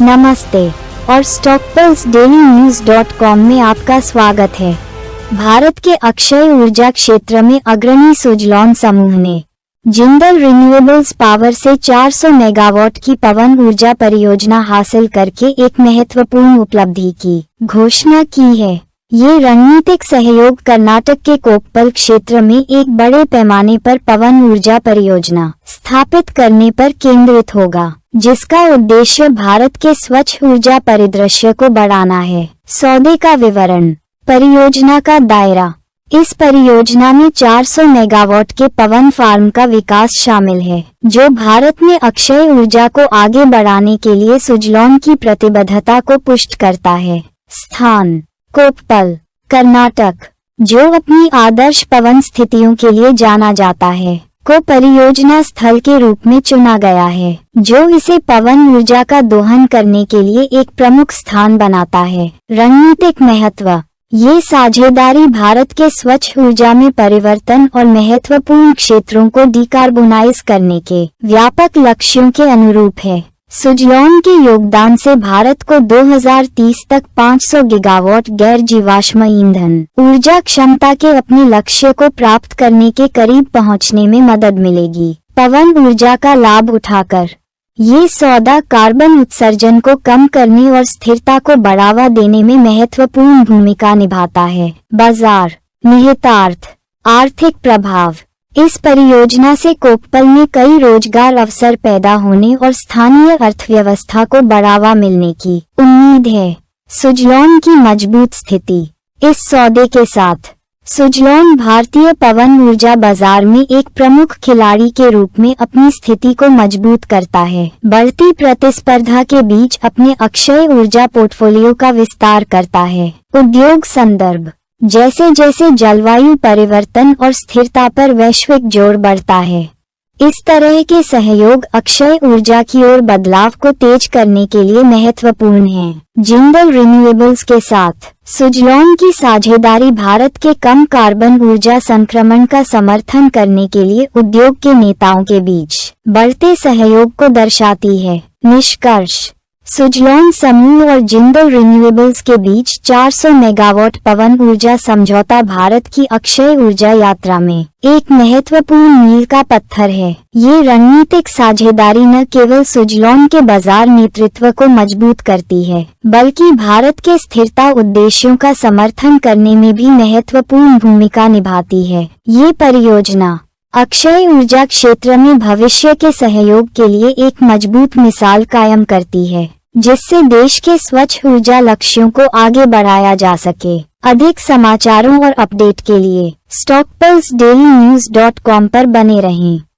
नमस्ते और stockpulseDailyNews.com में आपका स्वागत है। भारत के अक्षय ऊर्जा क्षेत्र में अग्रणी सुजलॉन समूह ने जिंदल रिन्यूएबल्स पावर से 400 मेगावाट की पवन ऊर्जा परियोजना हासिल करके एक महत्वपूर्ण उपलब्धि की घोषणा की है। ये रणनीतिक सहयोग कर्नाटक के कोप्पल क्षेत्र में एक बड़े पैमाने पर पवन ऊर्जा परियोजना स्थापित करने पर केंद्रित होगा, जिसका उद्देश्य भारत के स्वच्छ ऊर्जा परिदृश्य को बढ़ाना है। सौदे का विवरण। परियोजना का दायरा। इस परियोजना में 400 मेगावाट के पवन फार्म का विकास शामिल है, जो भारत में अक्षय ऊर्जा को आगे बढ़ाने के लिए सुजलॉन की प्रतिबद्धता को पुष्ट करता है। स्थान: कोप्पल, कर्नाटक, जो अपनी आदर्श पवन स्थितियों के लिए जाना जाता है, को परियोजना स्थल के रूप में चुना गया है, जो इसे पवन ऊर्जा का दोहन करने के लिए एक प्रमुख स्थान बनाता है। रणनीतिक महत्व। ये साझेदारी भारत के स्वच्छ ऊर्जा में परिवर्तन और महत्वपूर्ण क्षेत्रों को डिकार्बोनाइज करने के व्यापक लक्ष्यों के अनुरूप है। सुजलॉन के योगदान से भारत को 2030 तक 500 गीगावाट गैर जीवाश्म ईंधन ऊर्जा क्षमता के अपने लक्ष्य को प्राप्त करने के करीब पहुंचने में मदद मिलेगी। पवन ऊर्जा का लाभ उठाकर ये सौदा कार्बन उत्सर्जन को कम करने और स्थिरता को बढ़ावा देने में महत्वपूर्ण भूमिका निभाता है। बाजार निहितार्थ। आर्थिक प्रभाव। इस परियोजना से कोप्पल में कई रोजगार अवसर पैदा होने और स्थानीय अर्थव्यवस्था को बढ़ावा मिलने की उम्मीद है। सुजलॉन की मजबूत स्थिति। इस सौदे के साथ सुजलॉन भारतीय पवन ऊर्जा बाजार में एक प्रमुख खिलाड़ी के रूप में अपनी स्थिति को मजबूत करता है। बढ़ती प्रतिस्पर्धा के बीच अपने अक्षय ऊर्जा पोर्टफोलियो का विस्तार करता है। उद्योग संदर्भ। जैसे जैसे जलवायु परिवर्तन और स्थिरता पर वैश्विक जोर बढ़ता है, इस तरह के सहयोग अक्षय ऊर्जा की ओर बदलाव को तेज करने के लिए महत्वपूर्ण है। जिंदल रिन्यूएबल्स के साथ सुजलॉन की साझेदारी भारत के कम कार्बन ऊर्जा संक्रमण का समर्थन करने के लिए उद्योग के नेताओं के बीच बढ़ते सहयोग को दर्शाती है। निष्कर्ष। सुजलॉन समूह और जिंदल रिन्यूएबल्स के बीच 400 मेगावाट पवन ऊर्जा समझौता भारत की अक्षय ऊर्जा यात्रा में एक महत्वपूर्ण मील का पत्थर है। ये रणनीतिक साझेदारी न केवल सुजलॉन के बाजार नेतृत्व को मजबूत करती है, बल्कि भारत के स्थिरता उद्देश्यों का समर्थन करने में भी महत्वपूर्ण भूमिका निभाती है। ये परियोजना अक्षय ऊर्जा क्षेत्र में भविष्य के सहयोग के लिए एक मजबूत मिसाल कायम करती है, जिससे देश के स्वच्छ ऊर्जा लक्ष्यों को आगे बढ़ाया जा सके। अधिक समाचारों और अपडेट के लिए stockpulseDailyNews.com पर बने रहें।